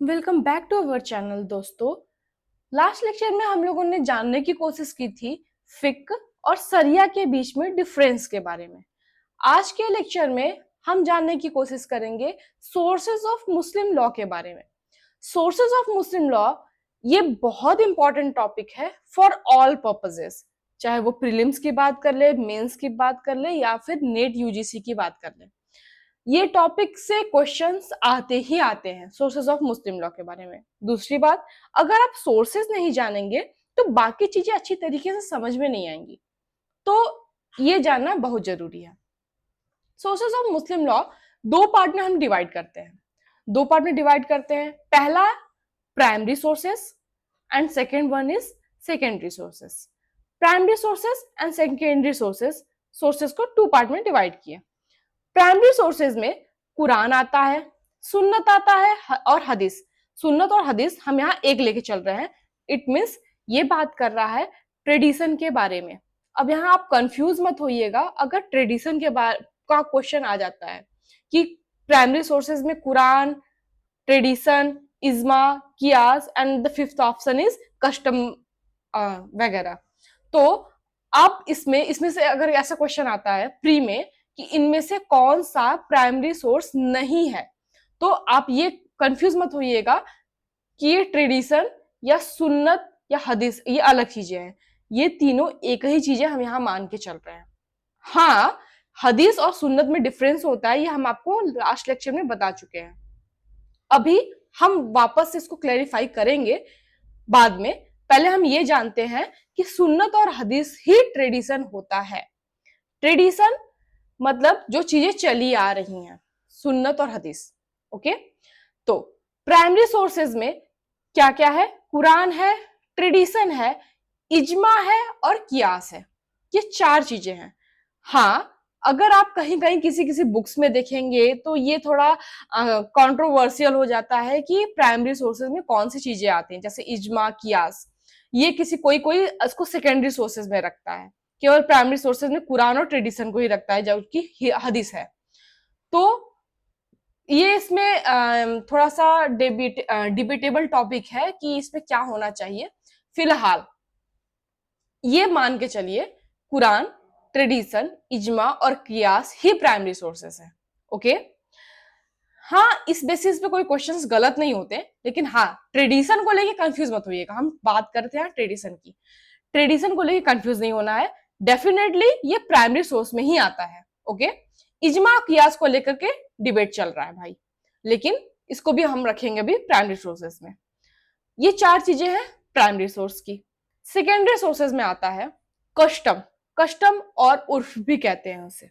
Welcome back to our channel दोस्तों। Last lecture में हम लोगों ने जानने की कोशिश की थी फिक और सरिया के बीच में डिफरेंस के बारे में। आज के लेक्चर में हम जानने की कोशिश करेंगे सोर्सेज ऑफ मुस्लिम लॉ के बारे में। सोर्सेज ऑफ मुस्लिम लॉ ये बहुत इंपॉर्टेंट टॉपिक है फॉर ऑल पर्पजेस, चाहे वो प्रीलिम्स की बात कर ले, मेंस की बात कर ले या फिर नेट यूजीसी की बात कर ले। ये टॉपिक से क्वेश्चंस आते ही आते हैं सोर्सेज ऑफ मुस्लिम लॉ के बारे में। दूसरी बात, अगर आप सोर्सेज नहीं जानेंगे तो बाकी चीजें अच्छी तरीके से समझ में नहीं आएंगी, तो ये जानना बहुत जरूरी है। सोर्सेज ऑफ मुस्लिम लॉ दो पार्ट में हम डिवाइड करते हैं। पहला primary sources and second one is secondary sources. Primary sources and secondary sources को टू पार्ट में डिवाइड किए। प्राइमरी सोर्सेज में कुरान आता है, सुन्नत आता है और हदीस। सुन्नत और हदीस हम यहाँ एक लेके चल रहे हैं। इट मीन्स ये बात कर रहा है ट्रेडिशन के बारे में। अब यहाँ आप कंफ्यूज मत होइएगा अगर ट्रेडिशन के बारे का क्वेश्चन आ जाता है कि प्राइमरी सोर्सेज में कुरान, ट्रेडिशन, इज्मा, कियास and the fifth option is custom वगैरह। तो आप इसमें से अगर ऐसा क्वेश्चन आता है प्री में कि इनमें से कौन सा प्राइमरी सोर्स नहीं है, तो आप ये कंफ्यूज मत होइएगा कि ये ट्रेडिशन या सुन्नत या हदीस ये अलग चीजें हैं। ये तीनों एक ही चीजें हम यहाँ मान के चल रहे हैं। हाँ, हदीस और सुन्नत में डिफरेंस होता है, ये हम आपको लास्ट लेक्चर में बता चुके हैं। अभी हम वापस से इसको क्लैरिफाई करेंगे बाद में। पहले हम ये जानते हैं कि सुन्नत और हदीस ही ट्रेडिशन होता है। ट्रेडिशन मतलब जो चीजें चली आ रही हैं, सुन्नत और हदीस। ओके, तो प्राइमरी सोर्सेज में क्या क्या है? कुरान है, ट्रेडिशन है, इज्मा है और कियास है। ये चार चीजें हैं। हाँ, अगर आप कहीं कहीं किसी किसी बुक्स में देखेंगे तो ये थोड़ा कंट्रोवर्शियल हो जाता है कि प्राइमरी सोर्सेज में कौन सी चीजें आती हैं, जैसे इज्मा, कियास। ये किसी कोई कोई इसको सेकेंडरी सोर्सेज में रखता है, केवल प्राइमरी सोर्सेज में कुरान और ट्रेडिशन को ही रखता है जबकि हदीस है। तो ये इसमें थोड़ा सा डिबेटेबल टॉपिक है कि इसमें क्या होना चाहिए। फिलहाल ये मान के चलिए कुरान, ट्रेडिशन, इज्मा और कियास ही प्राइमरी सोर्सेस है। ओके, हाँ, इस बेसिस पे कोई क्वेश्चंस गलत नहीं होते, लेकिन हाँ, ट्रेडिशन को लेके कंफ्यूज मत होइएगा। हम बात करते हैं ट्रेडिशन की। ट्रेडिशन को लेके कंफ्यूज नहीं होना है, डेफिनेटली ये प्राइमरी सोर्स में ही आता है। ओके, इज्मा कियास को लेकर के डिबेट चल रहा है भाई, लेकिन इसको भी हम रखेंगे अभी प्राइमरी सोर्सेस में। ये चार चीजें हैं प्राइमरी सोर्स की। सेकेंडरी सोर्सेज में आता है कस्टम। कस्टम और उर्फ भी कहते हैं उसे।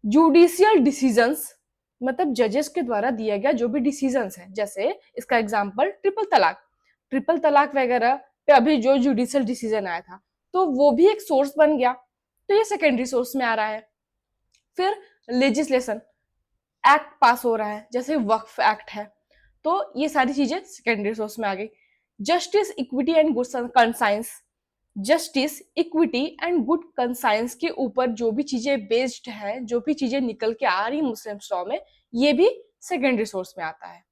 जुडिशियल डिसीजंस मतलब जजेस के द्वारा दिया गया जो भी डिसीजंस है, जैसे इसका एग्जांपल ट्रिपल तलाक वगैरह पे अभी जो जुडिशियल डिसीजन आया था, तो वो भी एक सोर्स बन गया, तो ये सेकेंडरी सोर्स में आ रहा है। फिर लेजिस्लेशन, एक्ट पास हो रहा है, जैसे वक्फ एक्ट है, तो ये सारी चीजें सेकेंडरी सोर्स में आ गई। Justice, equity and good conscience, justice, equity and good conscience के ऊपर जो भी चीजें बेस्ड है, जो भी चीजें निकल के आ रही मुस्लिम लॉ में, ये भी सेकेंडरी सोर्स में आता है।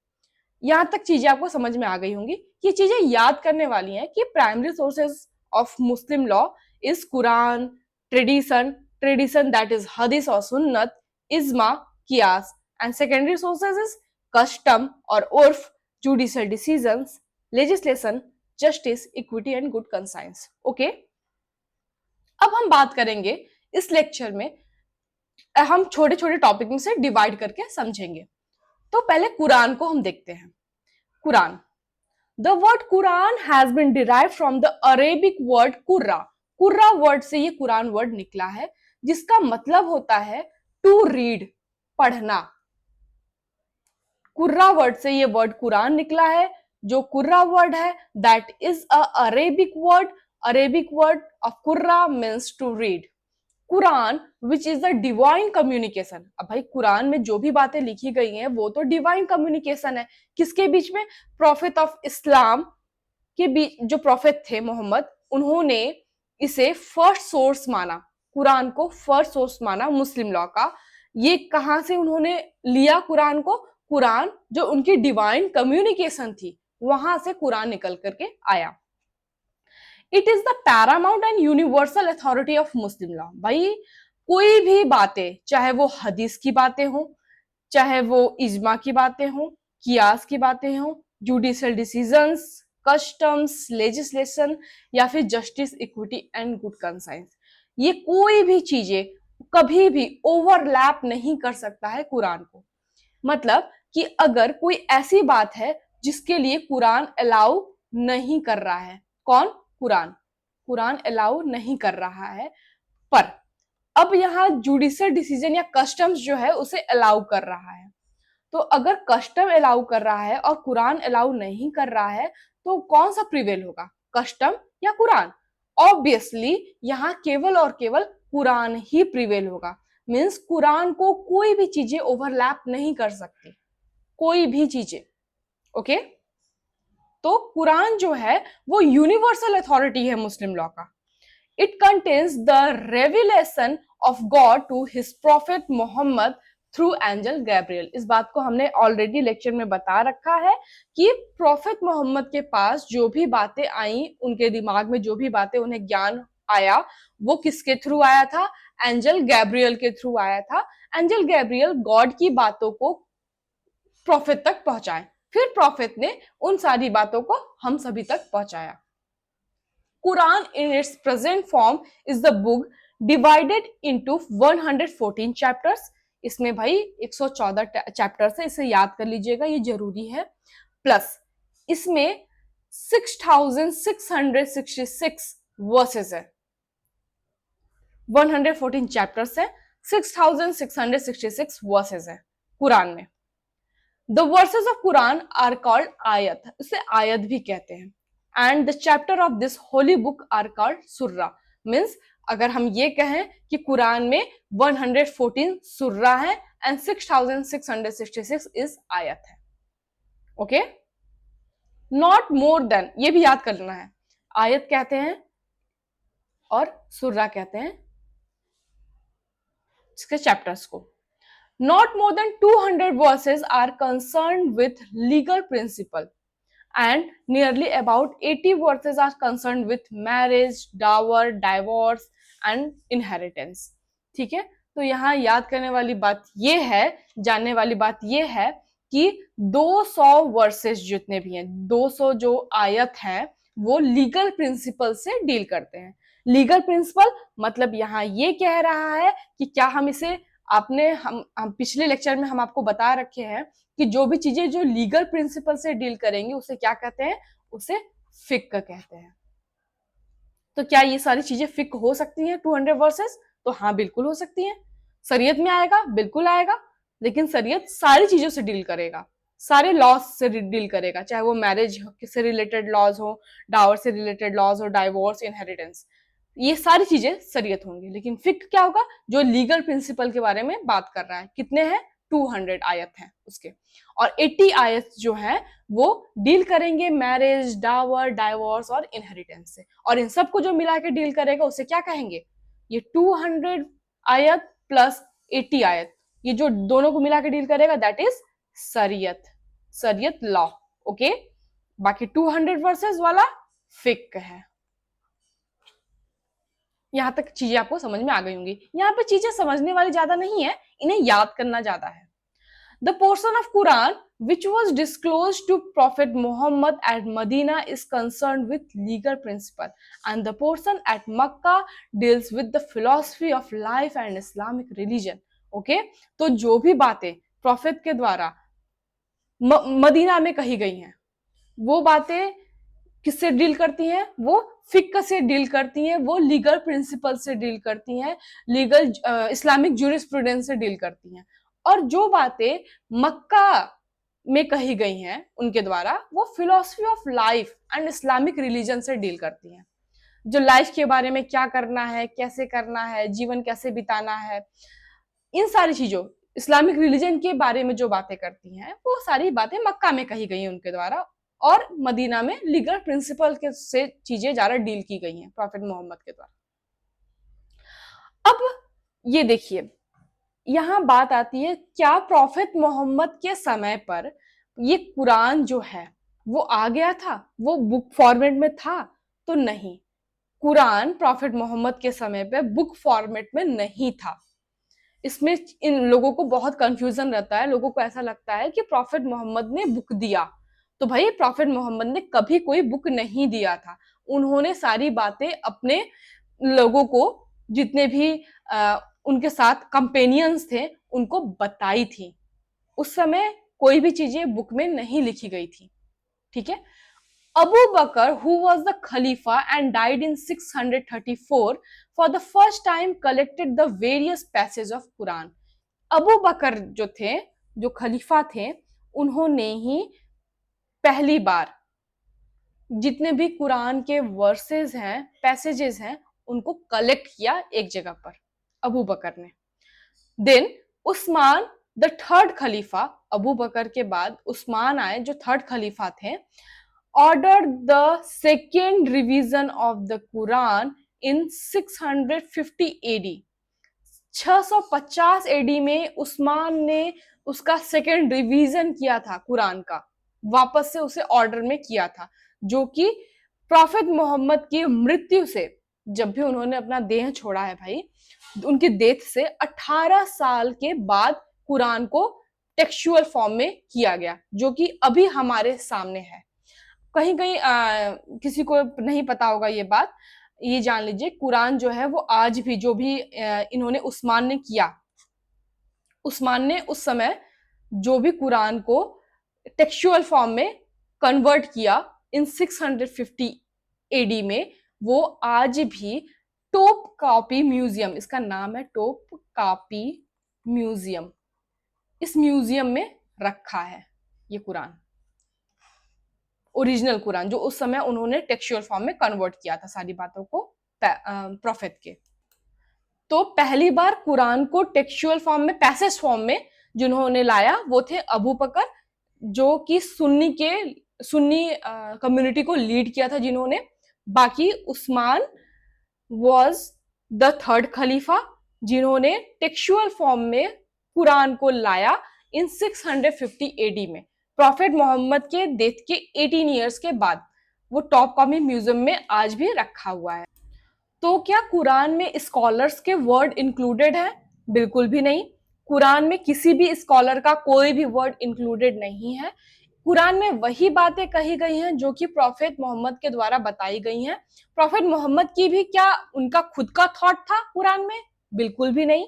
यहां तक चीजें आपको समझ में आ गई होंगी। ये चीजें याद करने वाली हैं कि primary sources of Muslim law is Quran, tradition that is हदीस और सुन्नत, इज्मा, कियास, and secondary sources is custom और उर्फ, judicial decisions, legislation, justice, equity and good conscience. Okay, अब हम बात करेंगे इस लेक्चर में, हम छोटे छोटे टॉपिक में से डिवाइड करके समझेंगे। तो पहले कुरान को हम देखते हैं। Quran, the word Quran has been derived from the Arabic word qurra. Qurra word से ये कुरान वर्ड निकला है, जिसका मतलब होता है टू रीड, पढ़ना। कुर्रा वर्ड से ये वर्ड कुरान निकला है। जो कुर्रा वर्ड है that is a Arabic word. Arabic word of कुर्रा means to read. Quran which is the divine communication. अब भाई कुरान में जो भी बातें लिखी गई हैं वो तो डिवाइन कम्युनिकेशन है। किसके बीच में? प्रॉफिट ऑफ इस्लाम के बीच। जो प्रॉफिट थे मोहम्मद, उन्होंने इसे फर्स्ट सोर्स माना, कुरान को फर्स्ट सोर्स माना मुस्लिम लॉ का। ये कहां से उन्होंने लिया कुरान को? कुरान जो उनकी डिवाइन कम्युनिकेशन थी वहां से कुरान निकल करके आया। It is the Paramount and universal authority of Muslim law. भाई कोई भी बातें, चाहे वो हदीस की बातें हो, चाहे वो इजमा की बातें हो, कियास की बातें हो, जुडिशियल डिसीजंस, कस्टम्स, लेजिस्लेशन या फिर justice, equity and good conscience, ये कोई भी चीजें कभी भी ओवरलैप नहीं कर सकता है कुरान को। मतलब कि अगर कोई ऐसी बात है जिसके लिए कुरान अलाउ नहीं कर रहा है, कौन? कुरान। कुरान अलाउ नहीं कर रहा है, पर अब यहाँ जुडिशियल डिसीजन या कस्टम्स जो है उसे अलाउ कर रहा है। तो अगर कस्टम अलाउ कर रहा है और कुरान अलाउ नहीं कर रहा है तो कौन सा प्रिवेल होगा, कस्टम या कुरान? ऑब्वियसली यहाँ केवल और केवल कुरान ही प्रिवेल होगा। मीन्स कुरान को कोई भी चीजें ओवरलैप नहीं कर सकती, कोई भी चीजें। ओके, तो कुरान जो है वो यूनिवर्सल अथॉरिटी है मुस्लिम लॉ का। It contains the revelation of God to his prophet Muhammad through angel Gabriel. इस बात को हमने ऑलरेडी लेक्चर में बता रखा है कि प्रॉफिट मोहम्मद के पास जो भी बातें आई, उनके दिमाग में जो भी बातें, उन्हें ज्ञान आया, वो किसके थ्रू आया था? एंजल गैब्रियल के थ्रू आया था। एंजल गैब्रियल गॉड की बातों को प्रॉफिट तक पहुंचाए, फिर प्रॉफिट ने उन सारी बातों को हम सभी तक पहुंचाया। Quran in its present form is the book divided into 114 chapters। इसमें भाई 114 चैप्टर्स है, इसे याद कर लीजिएगा, ये जरूरी है। प्लस इसमें 6666 वर्सेस है। 114 चैप्टर्स है, 6666 वर्सेस है कुरान में। The verses of Quran are called आयत, इसे आयत भी कहते हैं। And the chapter of this holy book are called सुर्रा। मीन्स अगर हम ये कहें कि कुरान में 114 सुर्रा है एंड 6666 इज आयत है। ओके, नॉट मोर देन, ये भी याद कर लेना है, आयत कहते हैं और सुर्रा कहते हैं इसके चैप्टर्स को। Not more than 200 verses are concerned with legal principle and nearly about 80 verses are concerned with marriage, dower, divorce and inheritance। ठीक है, तो यहाँ याद करने वाली बात ये है, जानने वाली बात ये है कि 200 वर्सेस जितने भी हैं, 200 जो आयत हैं, वो लीगल प्रिंसिपल से डील करते हैं। लीगल प्रिंसिपल मतलब यहाँ ये कह रहा है कि क्या हम इसे, आपने हम पिछले लेक्चर में हम आपको बता रखे हैं कि जो भी चीजें जो लीगल प्रिंसिपल से डील करेंगे उसे क्या कहते हैं? उसे फिक्क कहते हैं। तो क्या ये सारी चीजें फिक्क हो सकती हैं 200 वर्सेस? तो हाँ, बिल्कुल हो सकती हैं। शरीयत में आएगा, बिल्कुल आएगा, लेकिन शरीयत सारी चीजों से डील करेगा, सारे लॉज से डील करेगा, चाहे वो मैरिज से रिलेटेड लॉज हो, डावर से रिलेटेड लॉज हो, डाइवोर्स, इनहेरिटेंस, ये सारी चीजें शरीयत होंगी। लेकिन फिक्र क्या होगा? जो लीगल प्रिंसिपल के बारे में बात कर रहा है। कितने हैं? 200 आयत हैं उसके, और 80 आयत जो है वो डील करेंगे मैरिज, डावर, डाइवोर्स और इनहेरिटेंस से। और इन सबको जो मिला के डील करेगा उसे क्या कहेंगे? ये 200 आयत प्लस 80 आयत, ये जो दोनों को मिला के डील करेगा, दैट इज शरीयत, शरीयत लॉ। ओके, बाकी 200 वर्सेस वाला फिक्र है। यहां तक चीजें आपको समझ में आ गई होंगी। यहाँ पे चीजें समझने वाली ज्यादा नहीं है, इन्हें याद करना ज्यादा है। The portion of Quran which was disclosed to Prophet Muhammad at Medina is concerned with legal principle and the portion at Makkah deals with the philosophy of life and Islamic religion। Okay? तो जो भी बातें profit के द्वारा Medina में कही गई हैं, वो बातें किससे डील करती हैं? वो फिक्र से डील करती हैं, वो लीगल प्रिंसिपल से डील करती हैं, लीगल इस्लामिक ज्यूरिस्प्रूडेंस से डील करती हैं। और जो बातें मक्का में कही गई हैं उनके द्वारा, वो philosophy of life and Islamic religion से डील करती हैं। जो लाइफ के बारे में क्या करना है, कैसे करना है, जीवन कैसे बिताना है, इन सारी चीजों, इस्लामिक रिलीजन के बारे में जो बातें करती हैं, वो सारी बातें मक्का में कही गई हैं उनके द्वारा, और मदीना में लीगल प्रिंसिपल के से चीजें ज्यादा डील की गई हैं प्रॉफिट मोहम्मद के द्वारा। अब ये देखिए, यहाँ बात आती है, क्या प्रॉफिट मोहम्मद के समय पर ये कुरान जो है वो आ गया था, वो बुक फॉर्मेट में था? तो नहीं, कुरान प्रॉफिट मोहम्मद के समय पे बुक फॉर्मेट में नहीं था। इसमें इन लोगों को बहुत कंफ्यूजन रहता है, लोगों को ऐसा लगता है कि प्रॉफिट मोहम्मद ने बुक दिया। तो भाई प्रॉफिट मोहम्मद ने कभी कोई बुक नहीं दिया था। उन्होंने सारी बातें अपने लोगों को, जितने भी उनके साथ कंपेनियंस थे, उनको बताई थी। उस समय कोई भी चीजें बुक में नहीं लिखी गई थी। ठीक है। Abu Bakr, who was the Khalifa and died in 634, for the first time collected the various passages of Quran. Abu बकर जो थे, जो खलीफा थे, उन्होंने ही पहली बार जितने भी कुरान के वर्सेस हैं, पैसेजेस हैं, उनको कलेक्ट किया एक जगह पर, अबू बकर ने। देन उस्मान द थर्ड खलीफा, अबू बकर के बाद उस्मान आए जो थर्ड खलीफा थे, ordered the second revision of the Quran in 650 AD. 650 AD में उस्मान ने उसका सेकेंड रिवीजन किया था कुरान का, वापस से उसे ऑर्डर में किया था, जो कि प्रॉफिट मोहम्मद की मृत्यु से, जब भी उन्होंने अपना देह छोड़ा है भाई, उनकी डेथ से 18 साल के बाद कुरान को टेक्सचुअल फॉर्म में किया गया, जो कि अभी हमारे सामने है। कहीं कहीं किसी को नहीं पता होगा ये बात, ये जान लीजिए, कुरान जो है वो आज भी, जो भी इन्होंने उस्मान ने किया, उस्मान ने उस समय जो भी कुरान को टेक्सचुअल फॉर्म में कन्वर्ट किया इन 650 एडी में, वो आज भी टॉप कॉपी म्यूजियम, इसका नाम है टॉप कॉपी म्यूजियम, इस म्यूजियम में रखा है ये कुरान, ओरिजिनल कुरान, जो उस समय उन्होंने टेक्सचुअल फॉर्म में कन्वर्ट किया था सारी बातों को प्रॉफिट के। तो पहली बार कुरान को टेक्सचुअल फॉर्म में, पैसेज फॉर्म में जिन्होंने लाया वो थे अबू बकर, जो कि सुन्नी कम्युनिटी को लीड किया था जिन्होंने। बाकी उस्मान वाज द थर्ड खलीफा, जिन्होंने टेक्सचुअल फॉर्म में कुरान को लाया इन 650 एडी में, प्रॉफिट मोहम्मद के डेथ के 18 ईयर्स के बाद। वो टॉप कॉपी म्यूजियम में आज भी रखा हुआ है। तो क्या कुरान में स्कॉलर्स के वर्ड इंक्लूडेड है? बिल्कुल भी नहीं। कुरान में किसी भी स्कॉलर का कोई भी वर्ड इंक्लूडेड नहीं है। कुरान में वही बातें कही गई हैं जो कि प्रॉफिट मोहम्मद के द्वारा बताई गई हैं। प्रॉफिट मोहम्मद की भी क्या उनका खुद का थॉट था कुरान में? बिल्कुल भी नहीं।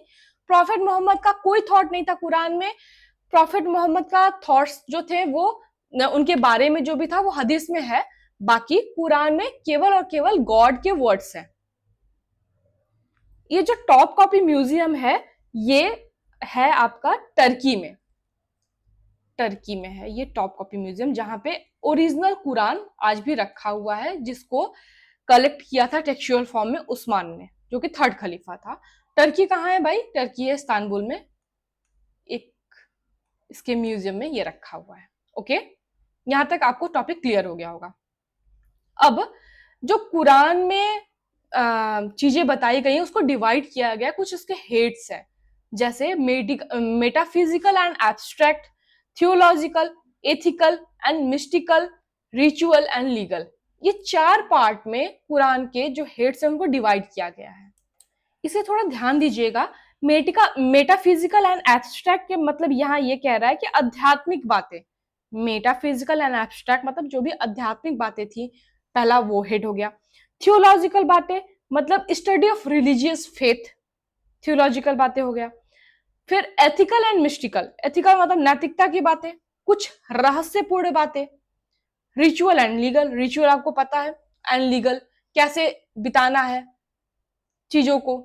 प्रॉफिट मोहम्मद का कोई थॉट नहीं था कुरान में। प्रॉफिट मोहम्मद का थॉट्स जो थे वो उनके बारे में जो भी था वो हदीस में है। बाकी कुरान में केवल और केवल गॉड के वर्ड्स हैं। ये जो टॉप कॉपी म्यूजियम है, ये है आपका टर्की में, टर्की में है ये टॉप कॉपी म्यूजियम, जहां पे ओरिजिनल कुरान आज भी रखा हुआ है, जिसको कलेक्ट किया था टेक्सचुअल फॉर्म में उस्मान ने, जो कि थर्ड खलीफा था। टर्की कहाँ है भाई? टर्की है इस्तांबुल में, एक इसके म्यूजियम में ये रखा हुआ है। ओके, यहां तक आपको टॉपिक क्लियर हो गया होगा। अब जो कुरान में चीजें बताई गई हैं उसको डिवाइड किया गया, कुछ उसके हेड्स है, जैसे metaphysical and abstract, theological, ethical and mystical, ritual and legal. ये 4 पार्ट में कुरान के जो हेड्स हैं उनको डिवाइड किया गया है। इसे थोड़ा ध्यान दीजिएगा। मेटाफिजिकल एंड एब्स्ट्रैक्ट के मतलब यहाँ ये कह रहा है कि आध्यात्मिक बातें, मेटाफिजिकल एंड एब्स्ट्रैक्ट मतलब जो भी आध्यात्मिक बातें थी, पहला वो हेड हो गया। थियोलॉजिकल बातें मतलब study of religious faith, theological बातें हो गया। फिर एथिकल एंड मिस्टिकल, एथिकल मतलब नैतिकता की बातें, कुछ रहस्यपूर्ण बातें। रिचुअल एंड लीगल, रिचुअल आपको पता है, एंड लीगल कैसे बिताना है चीजों को,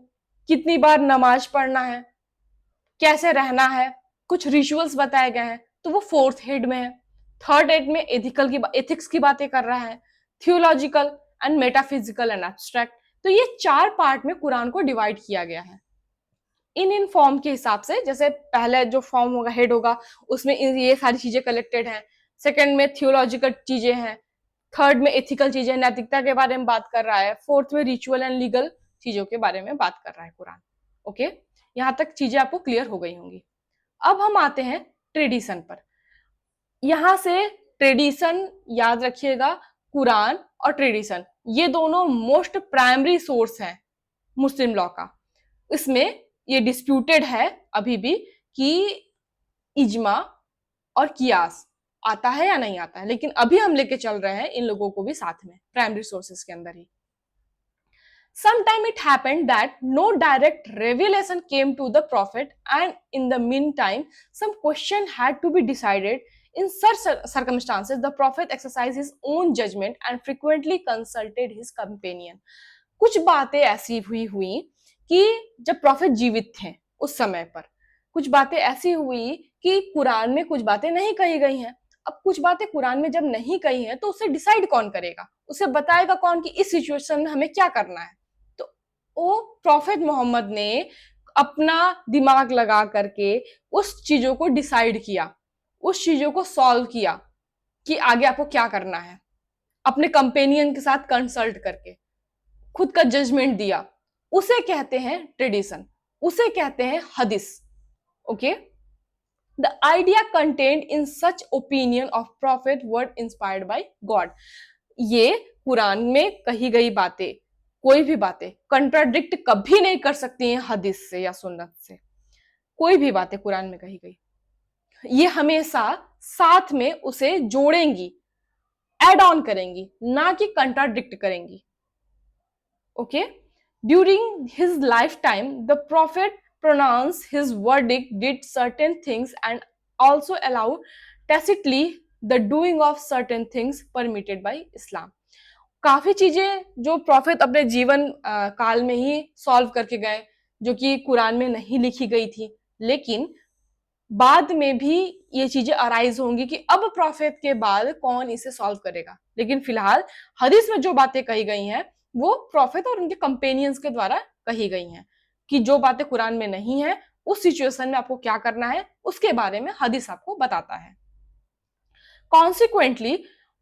कितनी बार नमाज पढ़ना है, कैसे रहना है, कुछ रिचुअल्स बताए गए हैं, तो वो फोर्थ हेड में है। थर्ड हेड में एथिक्स की बातें कर रहा है, theological and metaphysical and abstract. तो ये 4 पार्ट में कुरान को डिवाइड किया गया है इन फॉर्म के हिसाब से। जैसे पहले जो फॉर्म होगा, हेड होगा, उसमें ये सारी चीजें कलेक्टेड हैं। सेकंड में थियोलॉजिकल चीजें हैं। थर्ड में एथिकल चीजें, नैतिकता के बारे में बात कर रहा है। फोर्थ में रिचुअल एंड लीगल चीजों के बारे में बात कर रहा है कुरान। ओके, यहाँ तक चीजें आपको क्लियर हो गई होंगी। अब हम आते हैं ट्रेडिशन पर। यहां से ट्रेडिशन याद रखिएगा, कुरान और ट्रेडिशन ये दोनों मोस्ट प्राइमरी सोर्स हैं मुस्लिम लॉ का। इसमें ये डिस्प्यूटेड है अभी भी कि इजमा और कियास आता है या नहीं आता है, लेकिन अभी हम लेके चल रहे हैं इन लोगों को भी साथ में प्राइमरी सोर्सेस के अंदर ही। Sometime it happened that no direct revelation came to the prophet, and in the meantime, some question had to be decided. In such circumstances, the prophet exercised his own judgment and frequently consulted his companion. कुछ बातें ऐसी हुई कि जब profit जीवित थे उस समय पर कुछ बातें ऐसी हुई कि कुरान में कुछ बातें नहीं कही गई हैं। अब कुछ बातें कुरान में जब नहीं कही हैं तो उसे डिसाइड कौन करेगा, उसे बताएगा कौन कि इस सिचुएशन में हमें क्या करना है। वो प्रॉफिट मोहम्मद ने अपना दिमाग लगा करके उस चीजों को डिसाइड किया, उस चीजों को सॉल्व किया कि आगे आपको क्या करना है, अपने कंपेनियन के साथ कंसल्ट करके खुद का जजमेंट दिया। उसे कहते हैं ट्रेडिशन, उसे कहते हैं हदीस। Okay, the idea contained in such opinion of profit word inspired by God. ये कुरान में कही गई बातें, कोई भी बातें कंट्राडिक्ट कभी नहीं कर सकती हैं हदीस से या सुन्नत से। कोई भी बातें कुरान में कही गई ये हमेशा साथ में उसे जोड़ेंगी, एड ऑन करेंगी, ना कि कंट्राडिक्ट करेंगी। Okay, during his life time the profit pronounced his verdict, did certain things and also allowed tacitly the doing of certain things permitted by Islam. काफी चीजें जो प्रॉफिट अपने जीवन काल में ही सॉल्व करके गए जो कि कुरान में नहीं लिखी गई थी, लेकिन बाद में भी ये चीजें अराइज होंगी कि अब प्रॉफिट के बाद कौन इसे सॉल्व करेगा। लेकिन फिलहाल हदीस में जो बातें कही गई हैं वो प्रॉफिट और उनके कंपेनियंस के द्वारा कही गई हैं कि जो बातें कुरान में नहीं है उस सिचुएशन में आपको क्या करना है उसके बारे में हदीस आपको बताता है। Consequently,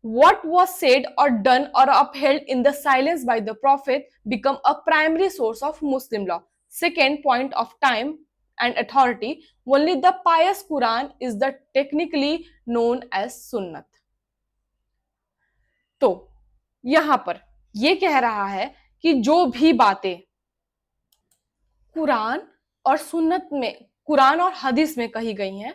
what was said or done or upheld in the silence by the prophet become a primary source of Muslim law. Second point of time and authority, only the pious Quran is the technically known as Sunnat. तो यहां पर यह कह रहा है कि जो भी बातें कुरान और सुन्नत में, कुरान और हदीस में कही गई हैं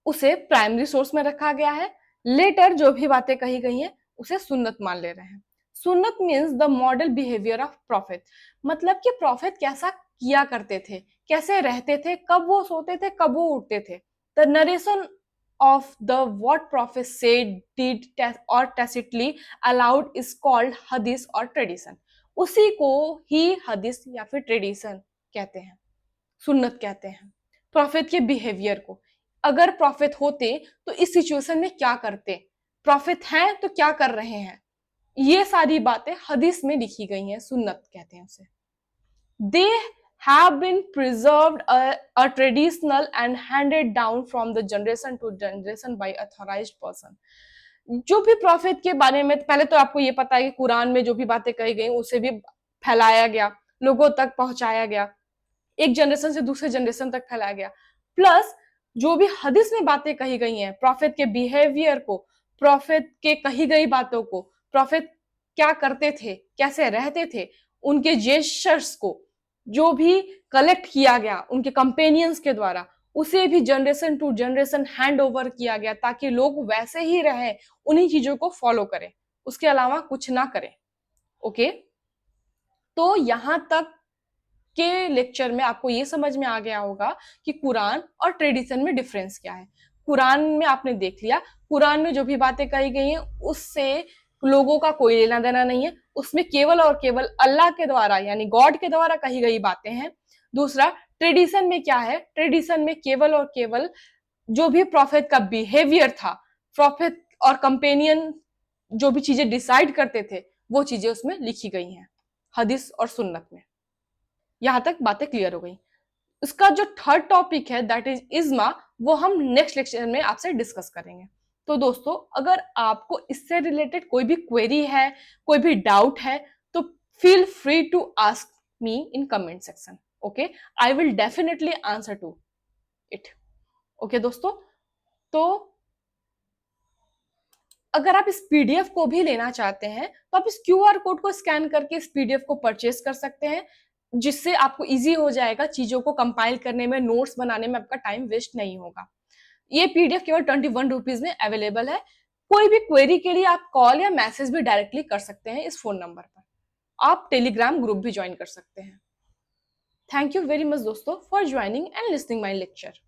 उसे प्राइमरी सोर्स में रखा गया है। लेटर जो भी बातें कही गई हैं उसे सुन्नत मान ले रहे हैं। सुन्नत means the model behaviour of profit, मतलब कि प्रॉफिट कैसा किया करते थे, कैसे रहते थे, कब वो सोते थे, कब वो उठते थे। The narration of the what prophet said, did or tacitly allowed is called hadith or tradition. उसी को ही हदीस या फिर ट्रेडिशन कहते हैं, सुन्नत कहते हैं। प्रॉफिट के बिहेवियर को, अगर प्रॉफिट होते तो इस सिचुएशन में क्या करते, प्रॉफिट हैं तो क्या कर रहे हैं, ये सारी बातें हदीस में लिखी गई हैं, सुन्नत कहते हैं उसे। दे have been preserved a traditional and handed down from the generation to generation by authorized person. जो भी प्रॉफिट के बारे में, पहले तो आपको ये पता है कि कुरान में जो भी बातें कही गई उसे भी फैलाया गया, लोगों तक पहुंचाया गया, एक जनरेशन से दूसरे जनरेशन तक फैलाया गया। प्लस जो भी हदीस में बातें कही गई हैं, प्रॉफिट के बिहेवियर को, प्रॉफिट के कही गई बातों को, प्रॉफिट क्या करते थे, कैसे रहते थे, उनके जेस्चर्स को जो भी कलेक्ट किया गया उनके कंपेनियंस के द्वारा, उसे भी generation to generation hand over किया गया ताकि लोग वैसे ही रहें, उन्हीं चीजों को फॉलो करें, उसके अलावा कुछ ना करें। ओके, तो यहां तक के लेक्चर में आपको ये समझ में आ गया होगा कि कुरान और ट्रेडिशन में डिफरेंस क्या है। कुरान में आपने देख लिया, कुरान में जो भी बातें कही गई हैं उससे लोगों का कोई लेना देना नहीं है, उसमें केवल और केवल अल्लाह के द्वारा यानी गॉड के द्वारा कही गई बातें हैं। दूसरा, ट्रेडिशन में क्या है, ट्रेडिशन में केवल और केवल जो भी प्रॉफिट का बिहेवियर था, प्रॉफिट और कंपेनियन जो भी चीजें डिसाइड करते थे वो चीजें उसमें लिखी गई हैं हदीस और सुन्नत में। यहां तक बातें क्लियर हो गई। इसका जो थर्ड टॉपिक है दैट इज इज्मा, वो हम नेक्स्ट लेक्चर में आपसे डिस्कस करेंगे। तो दोस्तों, अगर आपको इससे रिलेटेड कोई भी क्वेरी है, कोई भी डाउट है, तो feel free to ask me in comment section. Okay, I will definitely answer to it. Okay दोस्तों, तो अगर आप इस पीडीएफ को भी लेना चाहते हैं तो आप इस क्यूआर कोड को स्कैन करके इस पीडीएफ को परचेज कर सकते हैं, जिससे आपको इजी हो जाएगा चीजों को कंपाइल करने में, नोट्स बनाने में आपका टाइम वेस्ट नहीं होगा। ये पीडीएफ केवल 21 रुपीज में अवेलेबल है। कोई भी क्वेरी के लिए आप कॉल या मैसेज भी डायरेक्टली कर सकते हैं इस फोन नंबर पर। आप टेलीग्राम ग्रुप भी ज्वाइन कर सकते हैं। थैंक यू वेरी मच दोस्तों for joining and listening my lecture.